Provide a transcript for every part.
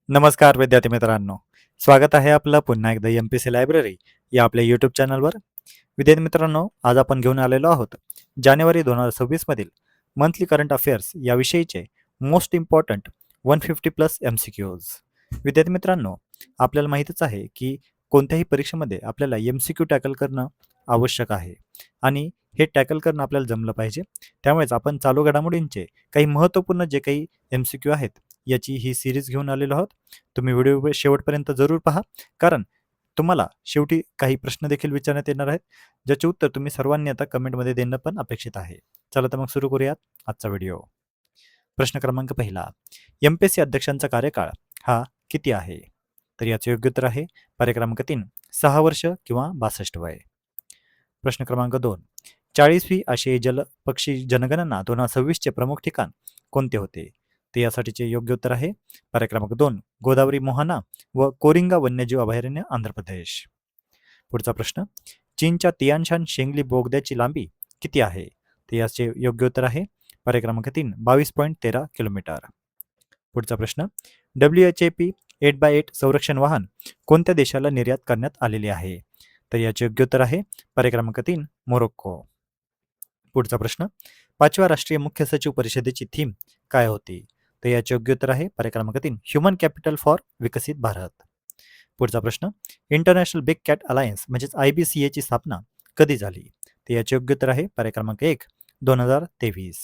नमस्कार विद्यार्थी मित्रांनो, स्वागत आहे आपलं पुन्हा एकदा MPC लायब्ररी या आपल्या यूट्यूब चॅनलवर. विद्यार्थी मित्रांनो, आज आपण घेऊन आलेलो आहोत जानेवारी 2026 मधील मंथली करंट अफेअर्स याविषयीचे मोस्ट इम्पॉर्टंट 150+ MCQज. विद्यार्थी मित्रांनो, आपल्याला माहीतच आहे की कोणत्याही परीक्षेमध्ये आपल्याला MCQ टॅकल करणं आवश्यक आहे आणि हे टॅकल करणं आपल्याला जमलं पाहिजे. त्यामुळेच आपण चालू घडामोडींचे काही महत्त्वपूर्ण जे काही MCQ आहेत याची ही सिरीज घेऊन आलेलो आहोत. तुम्ही व्हिडिओ शेवटपर्यंत जरूर पहा, कारण तुम्हाला शेवटी काही प्रश्न देखील विचारण्यात येणार आहेत, ज्याचे उत्तर तुम्ही सर्वांनी आता कमेंटमध्ये देणं पण अपेक्षित आहे. चला तर मग सुरू करूयात आजचा व्हिडिओ. प्रश्न क्रमांक पहिला, MPSC अध्यक्षांचा कार्यकाळ हा किती आहे? तर याचे योग्य उत्तर आहे पर्याय क्रमांक 3, 6 वर्ष किंवा 62 वय. प्रश्न क्रमांक 2, 40वी आशियाई जलपक्षी जनगणना 2026 चे प्रमुख ठिकाण कोणते होते? ते यासाठीचे योग्य उत्तर आहे पर्याय क्रमांक 2, गोदावरी मोहाना व कोरिंगा वन्यजीव अभयारण्य आंध्र प्रदेश. पुढचा प्रश्न, चीनच्या तियानशान शेंगली बोगद्याची लांबी किती आहे? ते याचे योग्य उत्तर आहे पर्याय क्रमांक 3, 22.13 किलोमीटर. पुढचा प्रश्न, WHAP 8x8 संरक्षण वाहन कोणत्या देशाला निर्यात करण्यात आलेले आहे? तर याचे योग्य उत्तर आहे पर्याय क्रमांक 3, मोरोक्को. पुढचा प्रश्न, 5व्या राष्ट्रीय मुख्य सचिव परिषदेची थीम काय होती? तर याचे योग्य उत्तर आहे पर्याय क्रमांक 3, ह्युमन कॅपिटल फॉर विकसित भारत. पुढचा प्रश्न, इंटरनॅशनल बिग कॅट अलायन्स म्हणजेच IBCA ची स्थापना कधी झाली? तर याचे योग्य उत्तर आहे पर्याय क्रमांक 1, 2023.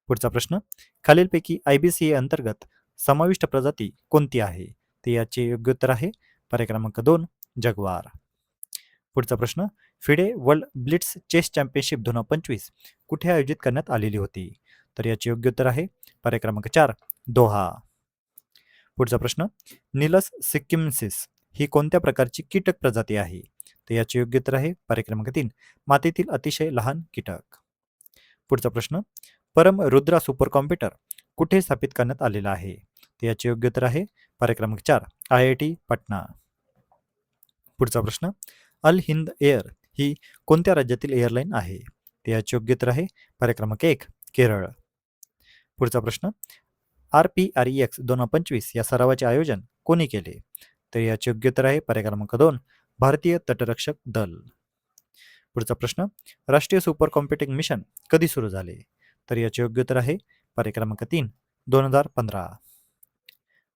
पुढचा प्रश्न, खालीलपैकी IBCA अंतर्गत समाविष्ट प्रजाती कोणती आहे? ते याचे योग्य उत्तर आहे पर्याय क्रमांक 2, जगवार. पुढचा प्रश्न, FIDE world blitz chess championship 2025 कुठे आयोजित करण्यात आलेली होती? तर याचे योग्य उत्तर आहे पर्याय क्रमांक 4, दोहा. पुढचा प्रश्न, निलस सिक्किमसिस ही कोणत्या प्रकारची कीटक प्रजाती आहे? तर याचे योग्य उत्तर आहे पर्याय क्रमांक 3, मातीतील अतिशय लहान कीटक. पुढचा प्रश्न, परम रुद्रा सुपर कॉम्प्युटर कुठे स्थापित करण्यात आलेला आहे? तर याचे योग्य उत्तर आहे पर्याय क्रमांक 4, IIT पटना. पुढचा प्रश्न, अल हिंद एअर ही कोणत्या राज्यातील एअरलाईन आहे? ते याचे योग्य उत्तर आहे पर्याय क्रमांक 1, केरळ. पुढचा प्रश्न, RPREX 2025 या सरावाचे आयोजन कोणी केले? तर याचे योग्य उत्तर आहे पर्याय क्रमांक 2, भारतीय तटरक्षक दल. पुढचा प्रश्न, राष्ट्रीय सुपर कॉम्प्युटिंग मिशन कधी सुरू झाले? तर याचे योग्य उत्तर आहे पर्याय क्रमांक 3, 2015.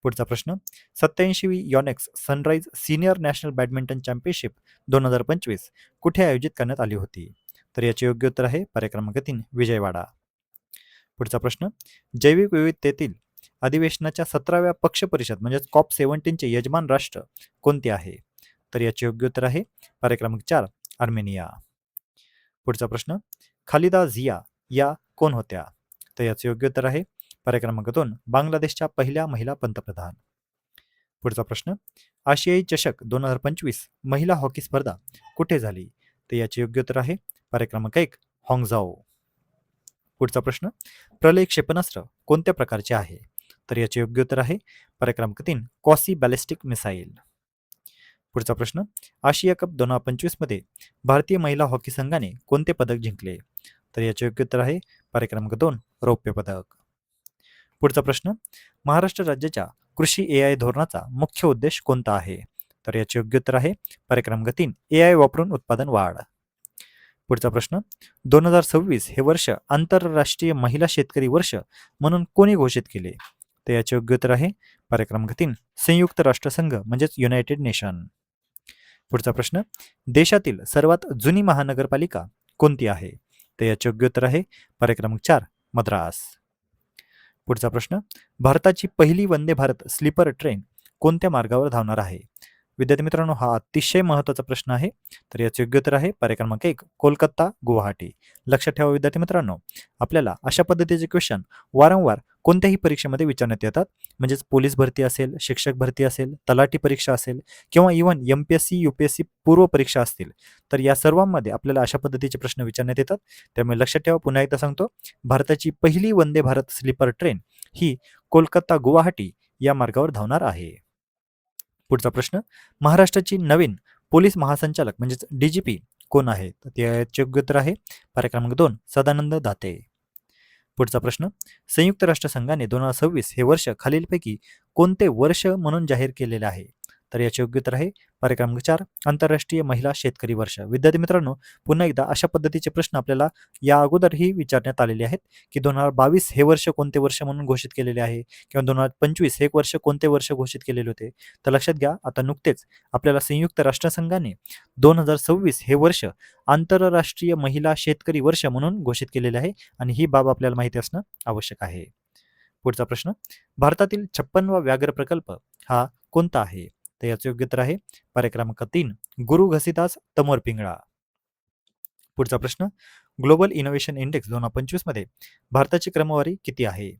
पुढचा प्रश्न, 87वी Yonex sunrise senior national badminton championship 2025 कुठे आयोजित करण्यात आली होती? तर याचे योग्य उत्तर आहे पर्याय क्रमांक 3, विजयवाडा. पुढचा प्रश्न, जैविक विविधतेतील अधिवेशनाच्या 17व्या पक्ष परिषद म्हणजेच COP17 चे यजमान राष्ट्र कोणते आहे? तर याचे योग्य उत्तर आहे पर्याय क्रमांक 4, आर्मेनिया. पुढचा प्रश्न, खालिदा झिया या कोण होत्या? तर याचे योग्य उत्तर आहे पर्याय क्रमांक 2, बांगलादेशच्या पहिल्या महिला पंतप्रधान. पुढचा प्रश्न, आशियाई चषक 2025 महिला हॉकी स्पर्धा कुठे झाली? तर याचे योग्य उत्तर आहे पर्याय क्रमांक 1, हाँगझाओ. पुढचा प्रश्न, प्रलय क्षेपणास्त्र कोणत्या प्रकारचे आहे? तर याचे योग्य उत्तर आहे पर्याय क्रमांक 3, कॉसी बॅलिस्टिक मिसाईल. पुढचा प्रश्न, आशिया कप 2025 मध्ये भारतीय महिला हॉकी संघाने कोणते पदक जिंकले? तर याचे योग्य उत्तर आहे पर्याय क्रमांक 2, रौप्य पदक. पुढचा प्रश्न, महाराष्ट्र राज्याच्या कृषी AI धोरणाचा मुख्य उद्देश कोणता आहे? तर याचे योग्य उत्तर आहे पर्याय क्रमांक 3, AI वापरून उत्पादन वाढ. पुढचा प्रश्न, 2026 हे वर्ष आंतरराष्ट्रीय महिला शेतकरी वर्ष म्हणून कोणी घोषित केले? तर याचे योग्य उत्तर आहे पर्याय क्रमांक 3, संयुक्त राष्ट्रसंघ म्हणजेच युनायटेड नेशन. पुढचा प्रश्न, देशातील सर्वात जुनी महानगरपालिका कोणती आहे? तर याचे योग्य उत्तर आहे पर्याय क्रमांक 4, मद्रास. पुढचा प्रश्न, भारताची पहिली वंदे भारत स्लीपर ट्रेन कोणत्या मार्गावर धावणार आहे? विद्यार्थी मित्रांनो, हा अतिशय महत्त्वाचा प्रश्न आहे. तर याचे योग्य उत्तर आहे पर्याय क्रमांक 1, कोलकाता गुवाहाटी. लक्षात ठेवा विद्यार्थी मित्रांनो, आपल्याला अशा पद्धतीचे क्वेश्चन वारंवार कोणत्याही परीक्षेमध्ये विचारण्यात येतात. म्हणजेच पोलीस भरती असेल, शिक्षक भरती असेल, तलाठी परीक्षा असेल किंवा इव्हन MPSC UPSC पूर्व परीक्षा असतील, तर या सर्वांमध्ये आपल्याला अशा पद्धतीचे प्रश्न विचारण्यात येतात. त्यामुळे लक्षात ठेवा, पुन्हा एकदा सांगतो, भारताची पहिली वंदे भारत स्लीपर ट्रेन ही कोलकाता गुवाहाटी या मार्गावर धावणार आहे. पुढचा प्रश्न, महाराष्ट्राची नवीन पोलीस महासंचालक म्हणजेच DGP कोण आहे? तर याचे योग्य उत्तर आहे पर्याय क्रमांक 2, सदानंद दाते. पुढचा प्रश्न, संयुक्त राष्ट्रसंघाने 2026 हे वर्ष खालीलपैकी कोणते वर्ष म्हणून जाहीर केलेले आहे? तर याचे योग्य उत्तर आहे पर्याय क्रमांक 4 आंतरराष्ट्रीय महिला शेतकरी वर्ष. विद्यार्थी मित्रांनो, पुन्हा एकदा अशा पद्धतीचे प्रश्न आपल्याला या अगोदरही विचारण्यात आलेले आहेत की 2022 हे वर्ष कोणते वर्ष म्हणून घोषित केलेले आहे किंवा 2025 हे वर्ष कोणते वर्ष घोषित केलेले होते. तर लक्षात घ्या, आता नुकतेच आपल्याला संयुक्त राष्ट्रसंघाने 2026 हे वर्ष आंतरराष्ट्रीय महिला शेतकरी वर्ष म्हणून घोषित केलेले आहे आणि ही बाब आपल्याला माहिती असणं आवश्यक आहे. पुढचा प्रश्न, भारतातील 56वा व्याघ्र प्रकल्प हा कोणता आहे? तर याचे योग्य उत्तर आहे पर्याय क्रमांक 3 गुरु घसीदास तमोर पिंगळा. पुढचा प्रश्न, ग्लोबल इनोव्हेशन इंडेक्स 2025 मध्ये भारताची क्रमवारी किती आहे?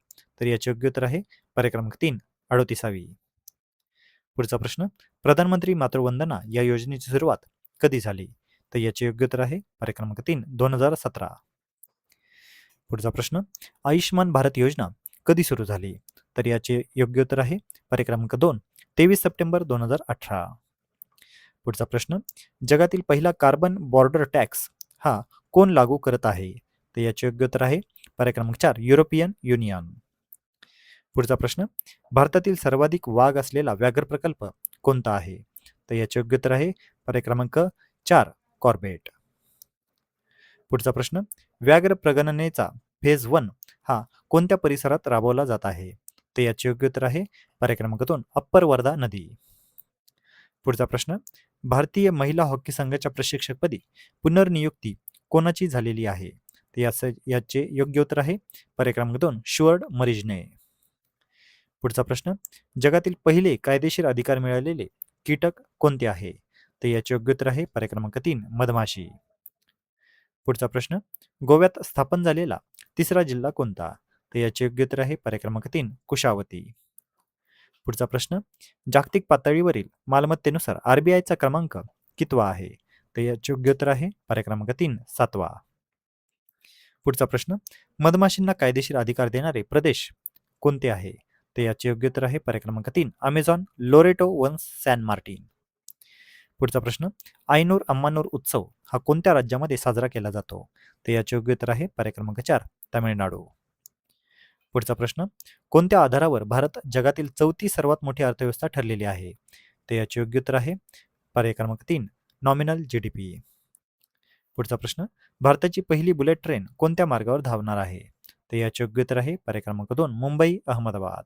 तर याचे योग्य उत्तर आहे पर्याय क्रमांक 3 38वी. पुढचा प्रश्न, प्रधानमंत्री मातृवंदना या योजनेची सुरुवात कधी झाली? तर याचे योग्य उत्तर आहे पर्याय क्रमांक 3 2017. पुढचा प्रश्न, आयुष्यमान भारत योजना कधी सुरू झाली? तर याचे योग्य उत्तर आहे पर्याय क्रमांक 2 23 सप्टेंबर 2018. पुढचा प्रश्न, जगातील पहिला कार्बन बॉर्डर टॅक्स हा कोण लागू करत आहे? तर याचे योग्य उत्तर आहे पर्याय क्रमांक 4 युरोपियन युनियन. पुढचा प्रश्न, भारतातील सर्वाधिक वाघ असलेला व्याघ्र प्रकल्प कोणता आहे? तर याचे योग्य उत्तर आहे पर्याय क्रमांक 4 कॉर्बेट. पुढचा प्रश्न, व्याघ्र प्रगणनेचा फेज 1 हा कोणत्या परिसरात राबवला जात आहे? तर याचे योग्य उत्तर आहे पर्याय क्रमांक 2 अप्पर वर्धा नदी. पुढचा प्रश्न, भारतीय महिला हॉकी संघाच्या प्रशिक्षकपदी पुनर्नियुक्ती कोणाची झालेली आहे? तर याचे योग्य उत्तर आहे पर्याय क्रमांक 2 शुअर्ड मरिजने. पुढचा प्रश्न, जगातील पहिले कायदेशीर अधिकार मिळालेले कीटक कोणते आहे? तर याचे योग्य उत्तर आहे पर्याय क्रमांक 3 मधमाशी. पुढचा प्रश्न, गोव्यात स्थापन झालेला तिसरा जिल्हा कोणता? तर याचे योग्य उत्तर आहे पर्याय क्रमांक 3 कुशावती. पुढचा प्रश्न, जागतिक पातळीवरील मालमत्तेनुसार आरबीआयचा क्रमांक कितवा आहे? तर याचे योग्य उत्तर आहे पर्याय क्रमांक 3 7वा. पुढचा प्रश्न, मधमाशींना कायदेशीर अधिकार देणारे प्रदेश कोणते आहे? तर याचे योग्य उत्तर आहे पर्याय क्रमांक 3 Amazon Loreto one San Martin. पुढचा प्रश्न, आयनूर अम्मानूर उत्सव हा कोणत्या राज्यामध्ये साजरा केला जातो? तर याचे योग्य उत्तर आहे पर्याय क्रमांक 4 तामिळनाडू. पुढचा प्रश्न, कोणत्या आधारावर भारत जगातील चौथी सर्वात मोठी अर्थव्यवस्था ठरलेली आहे? तर याचे योग्य उत्तर आहे पर्याय क्रमांक 3 नॉमिनल जीडीपी. पुढचा प्रश्न, भारताची पहिली बुलेट ट्रेन कोणत्या मार्गावर धावणार आहे? तर याचे योग्य उत्तर आहे पर्याय क्रमांक 2 मुंबई अहमदाबाद.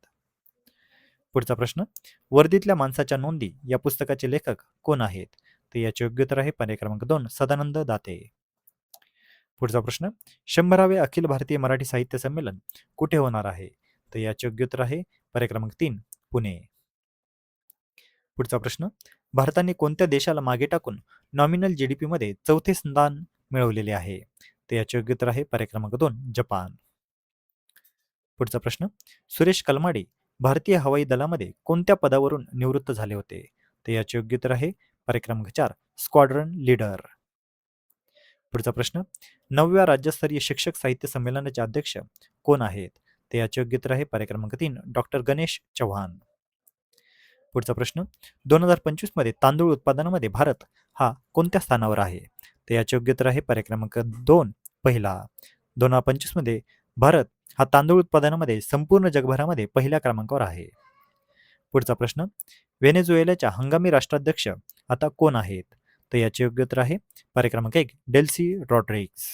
पुढचा प्रश्न, वर्दीतल्या माणसाच्या नोंदी या पुस्तकाचे लेखक कोण आहेत? तर याचे योग्य उत्तर आहे पर्याय क्रमांक 2 सदानंद दाते. पुढचा प्रश्न, 100वे अखिल भारतीय मराठी साहित्य संमेलन कुठे होणार आहे? तर याचे योग्य उत्तर आहे पर्याय क्रमांक 3 पुणे. पुढचा प्रश्न, भारताने कोणत्या देशाला मागे टाकून नॉमिनल जीडीपी मध्ये चौथे स्थान मिळवलेले आहे? तर याचे योग्य उत्तर आहे पर्याय क्रमांक 2 जपान. पुढचा प्रश्न, सुरेश कलमाडे भारतीय हवाई दलामध्ये कोणत्या पदावरून निवृत्त झाले होते? तर याचे योग्य उत्तर आहे पर्याय क्रमांक 4 स्क्वॉड्रन लीडर. पुढचा प्रश्न, 9व्या राज्यस्तरीय शिक्षक साहित्य संमेलनाचे अध्यक्ष कोण आहेत? तर याचे योग्य उत्तर आहे पर्याय क्रमांक 3 डॉक्टर गणेश चव्हाण. पुढचा प्रश्न, 2025 मध्ये तांदूळ उत्पादनामध्ये भारत हा कोणत्या स्थानावर आहे? तर याचे योग्य उत्तर आहे पर्याय क्रमांक 2 पहिला. 2025 मध्ये भारत हा तांदूळ उत्पादनामध्ये संपूर्ण जगभरामध्ये पहिल्या क्रमांकावर आहे. पुढचा प्रश्न, व्हेनेझुएलाच्या हंगामी राष्ट्राध्यक्ष आता कोण आहेत? तर याचे योग्य उत्तर आहे पर्याय क्रमांक 1 डेल्सी रॉड्रिग्स.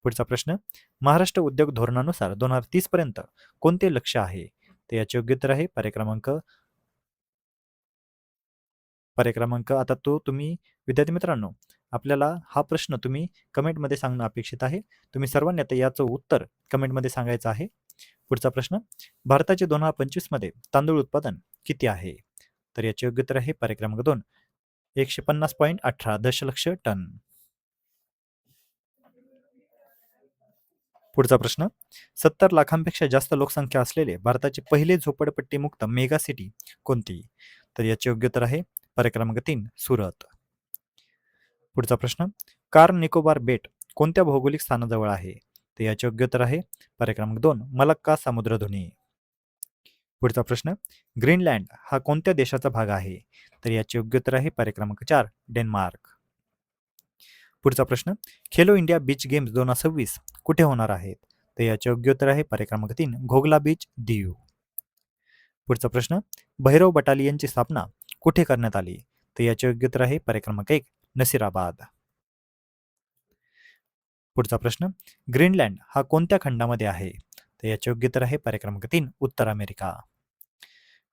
पुढचा प्रश्न, महाराष्ट्र उद्योग धोरणानुसार 2030 पर्यंत कोणते लक्ष्य आहे? तर याचे योग्य उत्तर आहे पर्याय क्रमांक आता तो तुम्ही विद्यार्थी मित्रांनो, आपल्याला हा प्रश्न तुम्ही कमेंटमध्ये सांगणं अपेक्षित आहे. तुम्ही सर्वांनी आता याचं उत्तर कमेंटमध्ये सांगायचं आहे. पुढचा प्रश्न, भारताचे 2025 मध्ये तांदूळ उत्पादन किती आहे? तर याचे योग्य उत्तर आहे पर्याय क्रमांक 2 150.18 दशलक्ष टन. पुढचा प्रश्न, 70 लाखांपेक्षा जास्त लोकसंख्या असलेले भारताचे पहिले झोपडपट्टीमुक्त मेगा सिटी कोणती? तर याचे योग्य उत्तर आहे पर्याय क्रमांक 3 सुरत. पुढचा प्रश्न, कार निकोबार बेट कोणत्या भौगोलिक स्थानाजवळ आहे? तर याचे योग्य उत्तर आहे पर्याय क्रमांक 2 मलक्का समुद्रधुनी. पुढचा प्रश्न, ग्रीनलँड हा कोणत्या देशाचा भाग आहे? तर याचे योग्य उत्तर आहे पर्याय क्रमांक 4 डेन्मार्क. पुढचा प्रश्न, खेलो इंडिया बीच गेम्स 2026 कुठे होणार आहेत? तर याचे योग्य उत्तर आहे पर्याय क्रमांक 3 घोगला बीच, दीव. पुढचा प्रश्न, भैरव बटालियनची स्थापना कुठे करण्यात आली? तर याचे योग्य उत्तर आहे पर्याय क्रमांक 1 नसीराबाद. पुढचा प्रश्न, ग्रीनलँड हा कोणत्या खंडामध्ये आहे? तर याचे योग्य उत्तर आहे पर्याय क्रमांक 3 उत्तर अमेरिका.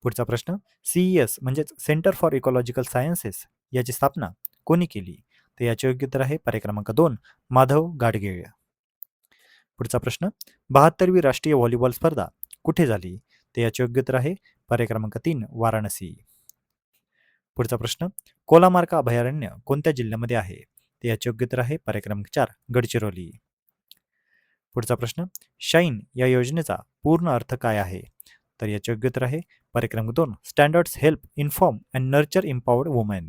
पुढचा प्रश्न, CES म्हणजेच सेंटर फॉर इकॉलॉजिकल सायन्सेस याची स्थापना कोणी केली? तर याचे योग्य उत्तर आहे पर्याय क्रमांक 2 माधव गाडगीळ. पुढचा प्रश्न, 72वी राष्ट्रीय व्हॉलीबॉल स्पर्धा कुठे झाली? तर याचे योग्य उत्तर आहे पर्याय क्रमांक 3 वाराणसी. पुढचा प्रश्न, कोलामार्का अभयारण्य कोणत्या जिल्ह्यामध्ये आहे? तर याचे योग्य उत्तर आहे पर्याय क्रमांक 4 गडचिरोली. पुढचा प्रश्न, शाईन या योजनेचा पूर्ण अर्थ काय आहे? तर याचे योग्य उत्तर आहे पर्याय क्रमांक 2 standards help inform and nurture इम्पॉवर्ड women.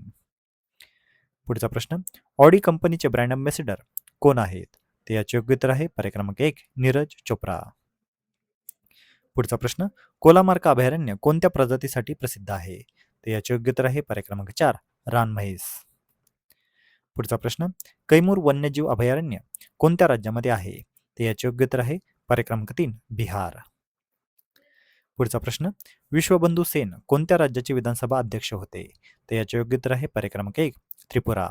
पुढचा प्रश्न, ऑडी कंपनीचे ब्रँड अँबॅसेडर कोण आहेत? तर याचे योग्य उत्तर आहे पर्याय क्रमांक 1 नीरज चोप्रा. पुढचा प्रश्न, कोलामार्का अभयारण्य कोणत्या प्रजातीसाठी प्रसिद्ध आहे? तर याचे योग्य उत्तर आहे पर्याय क्रमांक 4 रानम्हैस. पुढचा प्रश्न, कैमूर वन्यजीव अभयारण्य कोणत्या राज्यामध्ये आहे? तर याचे योग्य उत्तर आहे पर्याय क्रमांक 3 बिहार. पुढचा प्रश्न, विश्वबंधू सेन कोणत्या राज्याचे विधानसभा अध्यक्ष होते? तर याचे योग्य उत्तर आहे पर्याय क्रमांक 1 त्रिपुरा.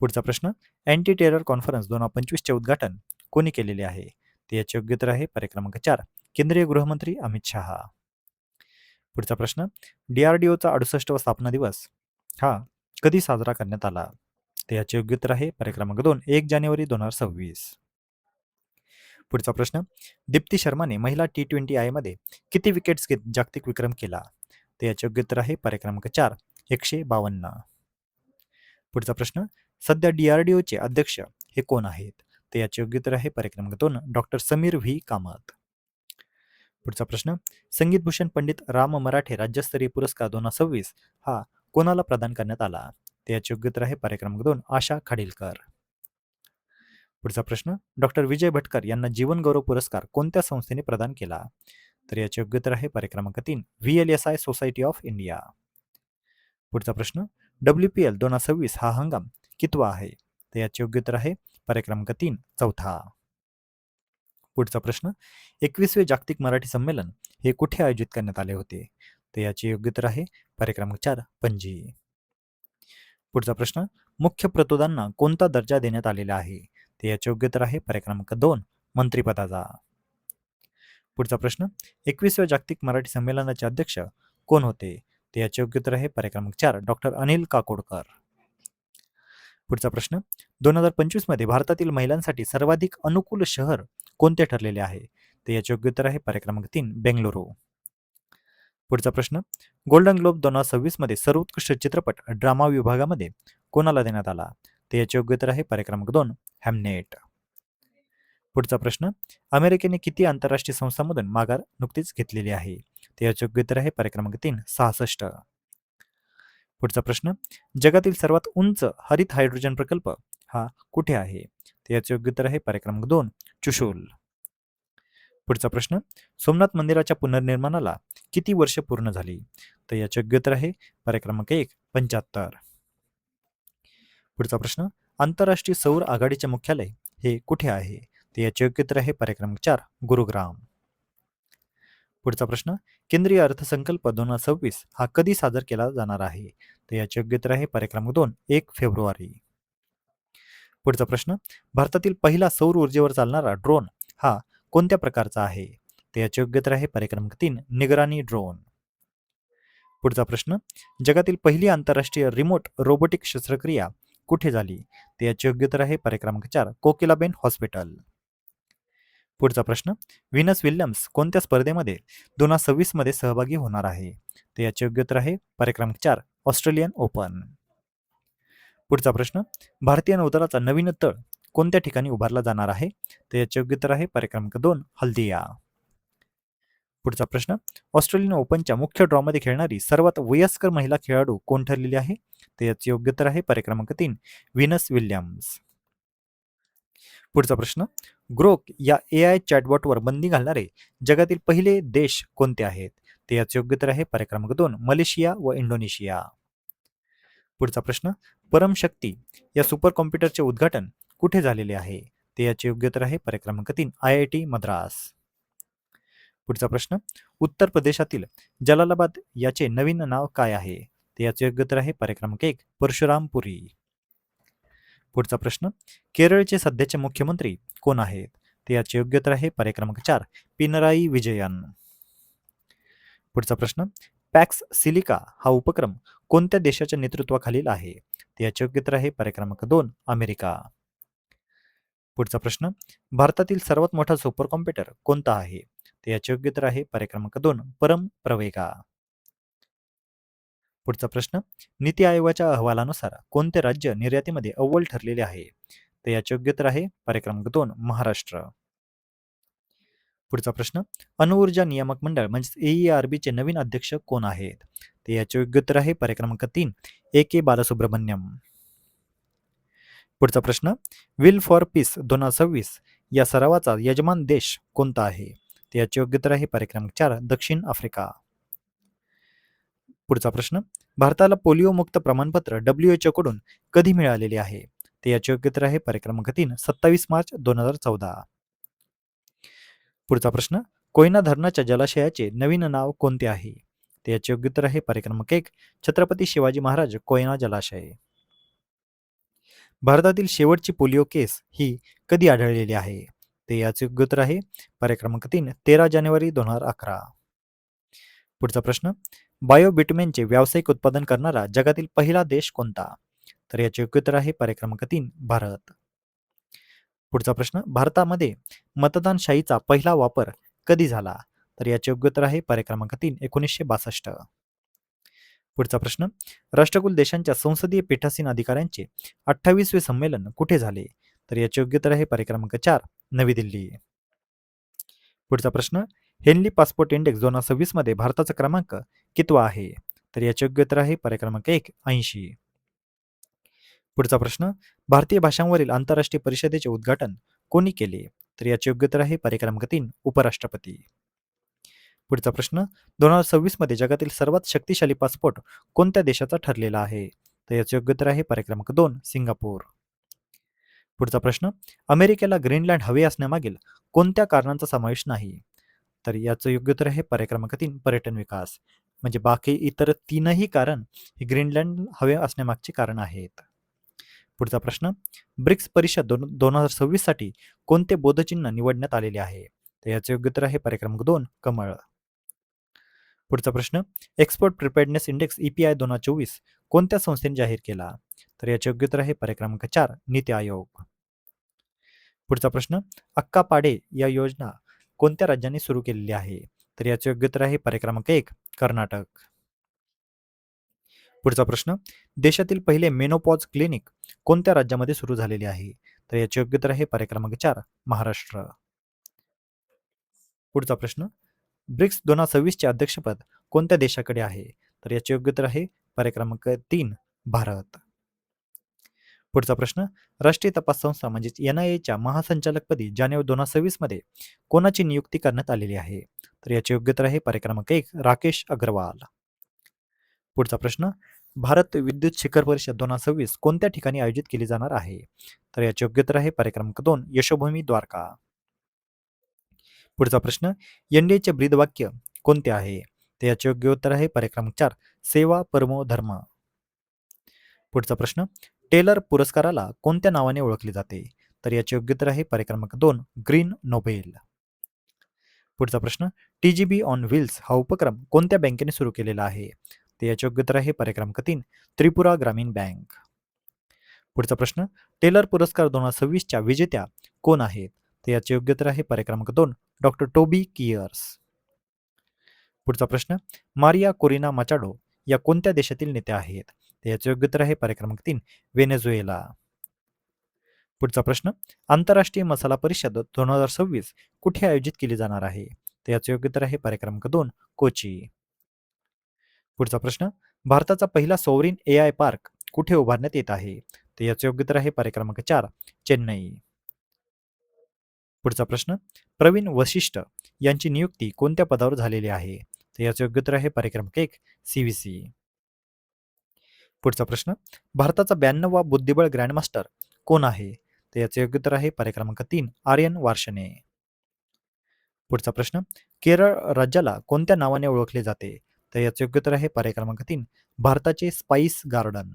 पुढचा प्रश्न, अँटी टेरर कॉन्फरन्स 2025 चे उद्घाटन कोणी केलेले आहे? तर याचे योग्य उत्तर आहे पर्याय क्रमांक 4 केंद्रीय गृहमंत्री अमित शहा. पुढचा प्रश्न, DRDOचा 68वा स्थापना दिवस हा कधी साजरा करण्यात आला? तर याचे योग्य उत्तर आहे पर्याय क्रमांक 2 1 जानेवारी 2026. पुढचा प्रश्न, दीप्ती शर्माने महिला T20I मध्ये किती विकेट्स घेत जागतिक विक्रम केला? तर याचे योग्य उत्तर आहे पर्याय क्रमांक 4 152. पुढचा प्रश्न, सध्या DRDOचे अध्यक्ष हे कोण आहेत? तर याचे योग्य उत्तर आहे पर्याय क्रमांक 2 डॉक्टर समीर व्ही कामत. पुढचा प्रश्न, संगीत भूषण पंडित राम मराठे राज्यस्तरीय पुरस्कार 2026 हा कोणाला प्रदान करण्यात आला? तर याचे योग्य उत्तर आहे पर्याय क्रमांक 2 आशा खाडीलकर. पुढचा प्रश्न, डॉक्टर विजय भटकर यांना जीवन गौरव पुरस्कार कोणत्या संस्थेने प्रदान केला? तर याचे योग्य उत्तर आहे पर्याय क्रमांक 3 VLSI सोसायटी ऑफ इंडिया. पुढचा प्रश्न, WPL 2026 हा हंगाम कितवा आहे? तर याचे योग्य उत्तर आहे पर्याय क्रमांक 3 चौथा. पुढचा प्रश्न, 21वे जागतिक मराठी संमेलन हे कुठे आयोजित करण्यात आले होते? तर याचे योग्य उत्तर आहे पर्याय क्रमांक 4 पणजी. पुढचा प्रश्न, मुख्य प्रतोदांना कोणता दर्जा देण्यात आलेला आहे? तर याचे योग्य उत्तर आहे पर्याय क्रमांक 2 मंत्रिपदाचा. पुढचा प्रश्न, 21व्या जागतिक मराठी संमेलनाचे अध्यक्ष कोण होते? तर याचे योग्य उत्तर आहे पर्याय क्रमांक 4 डॉक्टर अनिल काकोडकर. पुढचा प्रश्न, 2025 मध्ये भारतातील महिलांसाठी सर्वाधिक अनुकूल शहर कोणते ठरलेले आहे? तर याचे योग्य उत्तर आहे पर्याय क्रमांक 3 बेंगलुरू. पुढचा प्रश्न, गोल्डन ग्लोब 2026 मध्ये सर्वोत्कृष्ट चित्रपट ड्रामा विभागामध्ये कोणाला देण्यात आला? तर याचे योग्य उत्तर आहे पर्याय क्रमांक 2 हॅमनेट. पुढचा प्रश्न, अमेरिकेने किती आंतरराष्ट्रीय संस्थांमधून माघार नुकतीच घेतलेली आहे? तर याचे योग्य उत्तर आहे पर्याय क्रमांक 3 66. पुढचा प्रश्न, जगातील सर्वात उंच हरित हायड्रोजन प्रकल्प हा कुठे आहे? तर याचे योग्य उत्तर आहे पर्याय क्रमांक 2 चुशूल. पुढचा प्रश्न, सोमनाथ मंदिराच्या पुनर्निर्माणाला किती वर्ष पूर्ण झाली? तर याचे योग्य उत्तर आहे पर्याय क्रमांक 1 75. पुढचा प्रश्न, आंतरराष्ट्रीय सौर आघाडीचे मुख्यालय हे कुठे आहे? तर याचे योग्य उत्तर आहे पर्याय क्रमांक 4 गुरुग्राम. पुढचा प्रश्न, केंद्रीय अर्थसंकल्प 2026 हा कधी सादर केला जाणार आहे? तर याचे योग्य उत्तर आहे पर्याय क्रमांक 2 1 फेब्रुवारी. पुढचा प्रश्न, भारतातील पहिला सौर ऊर्जेवर चालणारा ड्रोन हा कोणत्या प्रकारचा आहे? तर याचे योग्य उत्तर आहे पर्याय क्रमांक 3 निगराणी ड्रोन. पुढचा प्रश्न, जगातील पहिली आंतरराष्ट्रीय रिमोट रोबोटिक शस्त्रक्रिया कुठे झाली? तर याचे योग्य उत्तर आहे पर्याय क्रमांक 4 कोकिलाबेन हॉस्पिटल. पुढचा प्रश्न, व्हीनस विल्यम्स कोणत्या स्पर्धेमध्ये 2026 मध्ये सहभागी होणार आहे? तर याचे योग्य उत्तर आहे पर्याय क्रमांक 4 ऑस्ट्रेलियन ओपन. पुढचा प्रश्न, भारतीय नौदलाचा नवीन तळ कोणत्या ठिकाणी उभारला जाणार आहे? तर याचे योग्य उत्तर आहे पर्याय क्रमांक 2 हल्दिया. पुढचा प्रश्न, ऑस्ट्रेलियन ओपनच्या मुख्य ड्रॉमध्ये खेळणारी सर्वात वयस्कर महिला खेळाडू कोण ठरलेली आहे? तर याचे योग्य उत्तर आहे पर्याय क्रमांक 3 व्हीनस विल्यम्स. पुढचा प्रश्न, ग्रोक या AI चॅटबॉटवर बंदी घालणारे जगातील पहिले देश कोणते आहेत? तर याचे योग्य उत्तर आहे पर्याय क्रमांक 2 मलेशिया व इंडोनेशिया. पुढचा प्रश्न, परमशक्ती या सुपर कॉम्प्युटरचे उद्घाटन कुठे झालेले आहे? ते याचे योग्य उत्तर आहे पर्याय क्रमांक 3 IIT मद्रास. पुढचा प्रश्न, उत्तर प्रदेशातील जलालाबाद याचे नवीन नाव काय आहे? ते याचे योग्य उत्तर आहे पर्याय क्रमांक 1 परशुरामपुरी. पुढचा प्रश्न, केरळचे सध्याचे मुख्यमंत्री कोण आहेत? ते याचे योग्य उत्तर आहे पर्याय क्रमांक 4 पिनराई विजयन. पुढचा प्रश्न, पॅक्स सिलिका हा उपक्रम कोणत्या देशाच्या नेतृत्वाखालील आहे? ते याचे योग्य उत्तर आहे पर्याय क्रमांक 2 अमेरिका. पुढचा प्रश्न, भारतातील सर्वात मोठा सुपर कॉम्प्युटर कोणता आहे? ते याचे योग्य उत्तर आहे पर्याय क्रमांक 2 परम प्रवेगा. पुढचा प्रश्न, नीती आयोगाच्या अहवालानुसार कोणते राज्य निर्यातीमध्ये अव्वल ठरलेले आहे? ते याचे योग्य उत्तर आहे पर्याय क्रमांक 2 महाराष्ट्र. पुढचा प्रश्न, अणुऊर्जा नियामक मंडळ म्हणजे AERB चे नवीन अध्यक्ष कोण आहेत? ते याचे योग्य उत्तर आहे पर्याय क्रमांक 3 AK बालसुब्रमण्यम. पुढचा प्रश्न, विल फॉर पीस 2026 या सरावाचा यजमान देश कोणता आहे? ते याचे योग्य उत्तर आहे पर्याय क्रमांक 4 दक्षिण आफ्रिका. पुढचा प्रश्न, भारताला पोलिओ मुक्त प्रमाणपत्र WHO कडून कधी मिळालेले आहे? ते याचे योग्य उत्तर आहे पर्याय क्रमांक 3 27 मार्च 2014. पुढचा प्रश्न, कोयना धरणाच्या जलाशयाचे नवीन नाव कोणते आहे? ते याचे योग्य उत्तर आहे पर्याय क्रमांक 1 छत्रपती शिवाजी महाराज कोयना जलाशय. भारतातील शेवटची पोलिओ केस ही कधी आढळलेली आहे? ते याचे योग्य उत्तर आहे पर्याय क्रमांक 3 13 जानेवारी 2011. पुढचा प्रश्न, बायोबिटमेनचे व्यावसायिक उत्पादन करणारा जगातील पहिला देश कोणता? तर याचे योग्य उत्तर आहे पर्याय क्रमांक 3 भारत. पुढचा प्रश्न, भारतामध्ये मतदानशाहीचा पहिला वापर कधी झाला? तर याचे योग्य उत्तर आहे पर्याय क्रमांक 3 1962. पुढचा प्रश्न, राष्ट्रकुल देशांच्या संसदीय पीठासीन अधिकाऱ्यांचे 28वे संमेलन कुठे झाले? तर याचे योग्य उत्तर आहे पर्याय क्रमांक 4 नवी दिल्ली. पुढचा प्रश्न, हेनली पासपोर्ट इंडेक्स 2026 मध्ये भारताचा क्रमांक कितवा आहे? तर याचे योग्य उत्तर आहे पर्याय क्रमांक 1 80. पुढचा प्रश्न, भारतीय भाषांवरील आंतरराष्ट्रीय परिषदेचे उद्घाटन कोणी केले? तर याचे योग्य उत्तर आहे पर्याय क्रमांक 3 उपराष्ट्रपती. पुढचा प्रश्न, 2026 मध्ये जगातील सर्वात शक्तिशाली पासपोर्ट कोणत्या देशाचा ठरलेला आहे? तर याचे योग्य उत्तर आहे पर्याय क्रमांक 2 सिंगापूर. पुढचा प्रश्न, अमेरिकेला ग्रीनलँड हवे असण्यामागील कोणत्या कारणांचा समावेश नाही? तर याचं योग्य उत्तर आहे पर्याय क्रमांक 3 पर्यटन विकास. म्हणजे बाकी इतर तीनही कारण हे ग्रीनलँड हवे असण्यामागची कारण आहेत. पुढचा प्रश्न, ब्रिक्स परिषद 2026 साठी कोणते बोधचिन्ह निवडण्यात आलेले आहे? तर याचे योग्य उत्तर आहे पर्याय क्रमांक 2 कमळ. पुढचा प्रश्न, एक्सपोर्ट प्रिपेअर्डनेस इंडेक्स EPI 2024 कोणत्या संस्थेने जाहीर केला? तर याचे योग्य उत्तर आहे पर्याय क्रमांक 4 नीती आयोग. पुढचा प्रश्न, अक्का पाडे या योजना कोणत्या राज्यांनी सुरू केलेली आहे? तर याचे योग्य उत्तर आहे पर्याय क्रमांक 1 कर्नाटक. पुढचा प्रश्न, देशातील पहिले मेनोपॉज क्लिनिक कोणत्या राज्यामध्ये सुरू झालेले आहे? तर याचे योग्य उत्तर आहे पर्याय क्रमांक 4 महाराष्ट्र. पुढचा प्रश्न, ब्रिक्स 2026 चे अध्यक्षपद कोणत्या देशाकडे आहे? तर याचे योग्य उत्तर आहे पर्याय क्रमांक 3 भारत. पुढचा प्रश्न, राष्ट्रीय तपास संस्था म्हणजेच NIA महासंचालकपदी जानेवारी 2026 मध्ये कोणाची नियुक्ती करण्यात आलेली आहे? तर याचे योग्य उत्तर आहे पर्याय क्रमांक 1 राकेश अग्रवाल. पुढचा प्रश्न, भारत विद्युत शिखर परिषद 2026 कोणत्या ठिकाणी आयोजित केली जाणार आहे? तर याचे योग्य उत्तर आहे पर्याय क्रमांक 2 यशोभूमी द्वारका. पुढचा प्रश्न, NDAचे ब्रीदवाक्य कोणते आहे? तर याचे योग्य उत्तर आहे पर्याय क्रमांक 4 सेवा परमो धर्म. पुढचा प्रश्न, टेलर पुरस्काराला कोणत्या नावाने ओळखले जाते? तर याचे योग्य उत्तर आहे पर्याय क्रमांक 2 ग्रीन नोबेल. पुढचा प्रश्न, TGB ऑन व्हील्स हा उपक्रम कोणत्या बँकेने सुरू केलेला आहे? तर याचे योग्य उत्तर आहे पर्याय क्रमांक 3 त्रिपुरा ग्रामीण बँक. पुढचा प्रश्न, टेलर पुरस्कार 2026 च्या विजेत्या कोण आहेत? तर याचे योग्य उत्तर आहे पर्याय क्रमांक 2 डॉक्टर टोबी कियर्स. पुढचा प्रश्न, मारिया कोरिना मचाडो या कोणत्या देशातील नेत्या आहेत? तर याचे योग्य उत्तर आहे पर्याय क्रमांक 3 व्हेनेझुएला. पुढचा प्रश्न, आंतरराष्ट्रीय मसाला परिषद 2026 कुठे आयोजित केली जाणार आहे? तर याचे योग्य उत्तर आहे पर्याय क्रमांक 2 कोची. पुढचा प्रश्न, भारताचा पहिला सॉव्हरीन AI पार्क कुठे उभारण्यात येत आहे? तर याचे योग्य उत्तर आहे पर्याय क्रमांक 4 चेन्नई. पुढचा प्रश्न, प्रवीण वशिष्ठ यांची नियुक्ती कोणत्या पदावर झालेली आहे? तर याचे योग्य उत्तर आहे पर्याय क्रमांक 1 CVC. पुढचा प्रश्न, भारताचा 92वा बुद्धिबळ ग्रँडमास्टर कोण आहे? तर याचे योग्य उत्तर आहे पर्याय क्रमांक 3 आर्यन वार्षणे. पुढचा प्रश्न, केरळ राज्याला कोणत्या नावाने ओळखले जाते? तर याचे योग्य उत्तर आहे पर्याय क्रमांक 3 भारताचे स्पाइस गार्डन.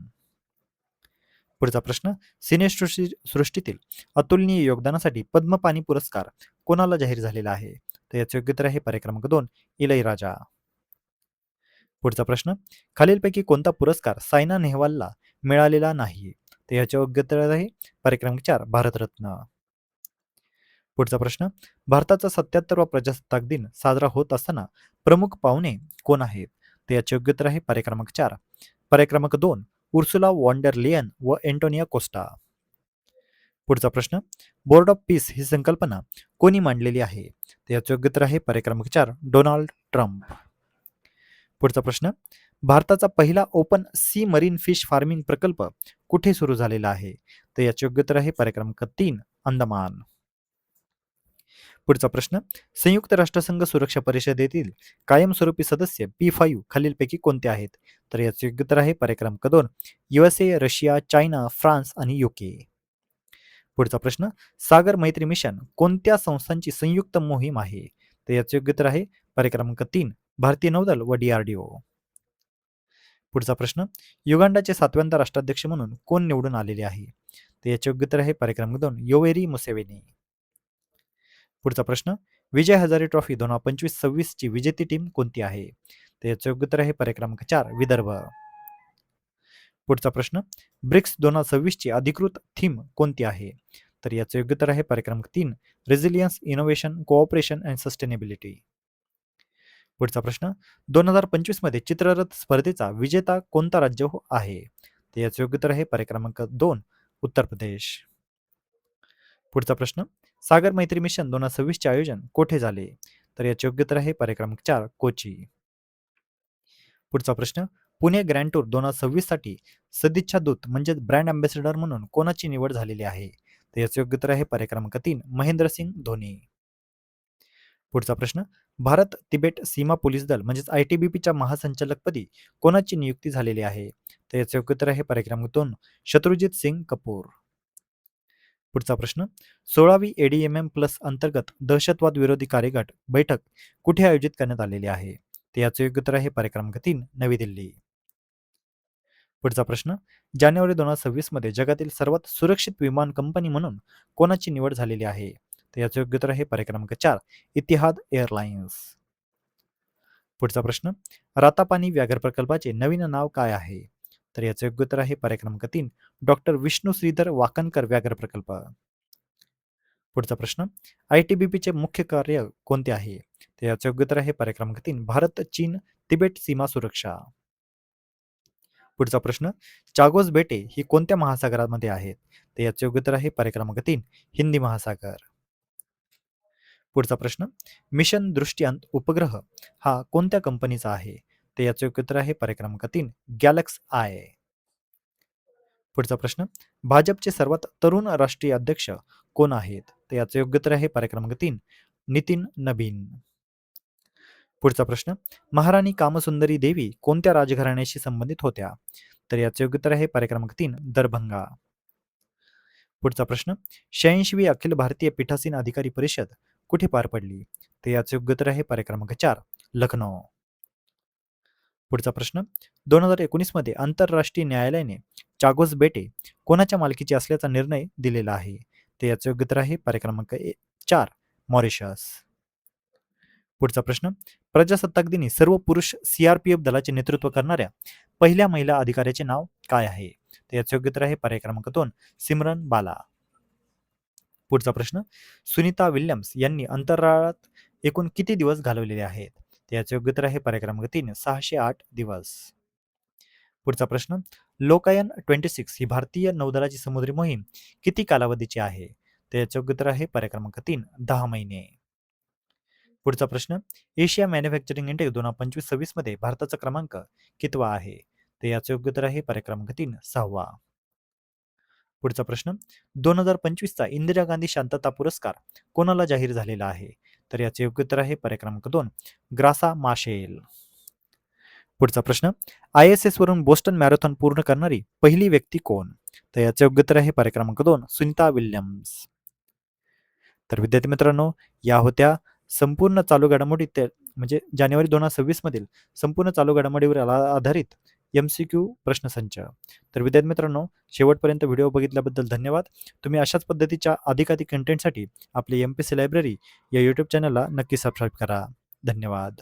पुढचा प्रश्न, सृष्टीतील अतुलनीय योगदानासाठी पद्मपाणी पुरस्कार कोणाला जाहीर झालेला आहे? तर याचे योग्य उत्तर आहे पर्याय क्रमांक 2 इलैराजा. पुढचा प्रश्न, खालीलपैकी कोणता पुरस्कार सायना नेहवालला मिळालेला नाही? तर याचे योग्य उत्तर आहे पर्याय क्रमांक 4 भारतरत्न. पुढचा प्रश्न, भारताचा 77वा प्रजासत्ताक दिन साजरा होत असताना प्रमुख पाहुणे कोण आहेत? तर याचे योग्य उत्तर आहे पर्याय क्रमांक 4 पर्याय क्रमांक 2 उर्सुला वॉन्डर लियन व एंटोनिया कोस्टा. पुढचा प्रश्न, बोर्ड ऑफ पीस ही संकल्पना कोणी मांडलेली आहे? तर याचे योग्य उत्तर आहे पर्याय क्रमांक 4 डोनाल्ड ट्रम्प. पुढचा प्रश्न, भारताचा पहिला open sea marine fish farming प्रकल्प कुठे सुरू झालेला आहे? तर याचे योग्य उत्तर आहे पर्याय क्रमांक 3 अंदमान. पुढचा प्रश्न, संयुक्त राष्ट्रसंघ सुरक्षा परिषदेतील कायमस्वरूपी सदस्य P5 खालीलपैकी कोणते आहेत? तर याचे योग्य उत्तर आहे पर्याय क्रमांक 2 USA, रशिया, चायना, फ्रान्स आणि UK. पुढचा प्रश्न, सागर मैत्री मिशन कोणत्या संस्थांची संयुक्त मोहीम आहे? तर याचे योग्य उत्तर आहे पर्याय क्रमांक 3 भारतीय नौदल व DRDO. पुढचा प्रश्न, युगांडाचे 7व्यांदा राष्ट्राध्यक्ष म्हणून कोण निवडून आलेले आहे? तर याचे योग्य उत्तर आहे पर्याय क्रमांक 2 योवेरी मुसेवेनी. पुढचा प्रश्न, विजय हजारे ट्रॉफी 2025-26 ची विजेती टीम कोणती आहे? तर याचे योग्य उत्तर आहे पर्याय क्रमांक 4 विदर्भ. पुढचा प्रश्न, ब्रिक्स 2026 ची अधिकृत थीम कोणती आहे? तर याचे योग्य उत्तर आहे पर्याय क्रमांक 3 resilience, innovation, cooperation and sustainability. पुढचा प्रश्न, 2025 मध्ये चित्ररथ स्पर्धेचा विजेता कोणता राज्य आहे? तर याचे योग्य उत्तर आहे पर्याय क्रमांक 2 उत्तर प्रदेश. पुढचा प्रश्न, सागर मैत्री मिशन 2026 चे आयोजन कोठे झाले? तर याचे योग्य उत्तर आहे पर्याय क्रमांक 4 कोची. पुढचा प्रश्न, पुणे ग्रँड टूर 2026 साठी सदिच्छा दूत म्हणजे ब्रँड अँबॅसेडर म्हणून कोणाची निवड झालेली आहे? तर याचे योग्य उत्तर आहे पर्याय क्रमांक 3 महेंद्रसिंग धोनी. पुढचा प्रश्न, भारत तिबेट सीमा पोलीस दल म्हणजेच ITBPच्या महासंचालकपदी कोणाची नियुक्ती झालेली आहे? तर याचे योग्य उत्तर आहे पर्याय क्रमांक 2 शत्रुजित सिंग कपूर. पुढचा प्रश्न, 16वी ADMM प्लस अंतर्गत दहशतवाद विरोधी कार्यगट बैठक कुठे आयोजित करण्यात आलेली आहे? तर याचे योग्य उत्तर आहे पर्याय क्रमांक 3 नवी दिल्ली. पुढचा प्रश्न, जानेवारी 2026 मध्ये जगातील सर्वात सुरक्षित विमान कंपनी म्हणून कोणाची निवड झालेली आहे? तर याचे योग्य उत्तर आहे पर्याय क्रमांक 4 इतिहाद एअरलाइन्स. पुढचा प्रश्न, रातापानी व्याघ्र प्रकल्पाचे नवीन नाव काय आहे? तर याचे योग्य उत्तर आहे पर्याय क्रमांक 3 डॉक्टर विष्णू श्रीधर वाकणकर व्याघ्र प्रकल्प. पुढचा प्रश्न, ITBPचे मुख्य कार्य कोणते आहे? तर याचे योग्य उत्तर आहे पर्याय क्रमांक 3 भारत चीन तिबेट सीमा सुरक्षा. पुढचा प्रश्न, चागोस बेटे ही कोणत्या महासागरामध्ये आहेत? तर याचे योग्य उत्तर आहे पर्याय क्रमांक 3 हिंदी महासागर. पुढचा प्रश्न, मिशन दृष्टिअंत उपग्रह हा कोणत्या कंपनीचा आहे? तर याचे योग्य उत्तर आहे पर्याय क्रमांक 3 गॅलेक्स आय. पुढचा प्रश्न, भाजपचे सर्वात तरुण राष्ट्रीय अध्यक्ष कोण आहेत? तर याचे योग्य उत्तर आहे पर्याय क्रमांक 3 नितीन नबीन. पुढचा प्रश्न, महाराणी कामसुंदरी देवी कोणत्या राजघराण्याशी संबंधित होत्या? तर याचे योग्य उत्तर आहे पर्याय क्रमांक 3 दरभंगा. पुढचा प्रश्न, 86वी अखिल भारतीय पीठासीन अधिकारी परिषद कुठे पार पडली? तर याचे योग्य उत्तर आहे पर्याय क्रमांक 4 लखनौ. पुढचा प्रश्न, 2019 मध्ये आंतरराष्ट्रीय न्यायालयाने चागोस बेटे कोणाच्या मालकीचे असल्याचा निर्णय दिलेला आहे? तर याचे योग्य उत्तर आहे पर्याय क्रमांक 4 मॉरिशस. पुढचा प्रश्न, प्रजासत्ताक दिनी सर्व पुरुष CRPF दलाचे नेतृत्व करणाऱ्या पहिल्या महिला अधिकाऱ्याचे नाव काय आहे? तर याचे योग्य उत्तर आहे पर्याय क्रमांक 2 सिमरन बाला. पुढचा प्रश्न, सुनीता विल्यम्स यांनी अंतराळात एकूण किती दिवस घालवलेले आहेत? तर याचे योग्य उत्तर आहे पर्याय क्रमांक 3 608 दिवस. पुढचा प्रश्न, लोकायन 26 ही भारतीय नौदलाची समुद्री मोहीम किती कालावधीची आहे? तर याचे योग्य उत्तर आहे पर्याय क्रमांक 3 10 महिने. पुढचा प्रश्न, एशिया मॅन्युफॅक्चरिंग इंडेक्स 2025-26 मध्ये भारताचा क्रमांक कितवा आहे? तर याचे योग्य उत्तर आहे पर्याय क्रमांक 3 6वा. पुढचा प्रश्न, 2025 चा इंदिरा गांधी शांतता पुरस्कार कोणाला जाहीर झालेला आहे? तर याचे योग्य उत्तर आहे पर्याय क्रमांक 2 ग्रासा माशेल. पुढचा प्रश्न, ISS वरून बोस्टन मॅरेथॉन पूर्ण करणारी पहिली व्यक्ती कोण? तर याचे योग्य उत्तर आहे पर्याय क्रमांक 2 सुनीता विल्यम्स. तर विद्यार्थी मित्रांनो, या होत्या संपूर्ण चालू घडामोडी म्हणजे जानेवारी 2026 मधील संपूर्ण चालू घडामोडीवर आधारित MCQ प्रश्नसंच. तर विद्यार्थी मित्रांनो, शेवटपर्यंत व्हिडिओ बघितल्याबद्दल धन्यवाद. तुम्ही अशाच पद्धतीच्या अधिकाधिक कंटेंटसाठी आपली MPSC लायब्ररी या यूट्यूब चॅनलला नक्की सबस्क्राईब करा. धन्यवाद.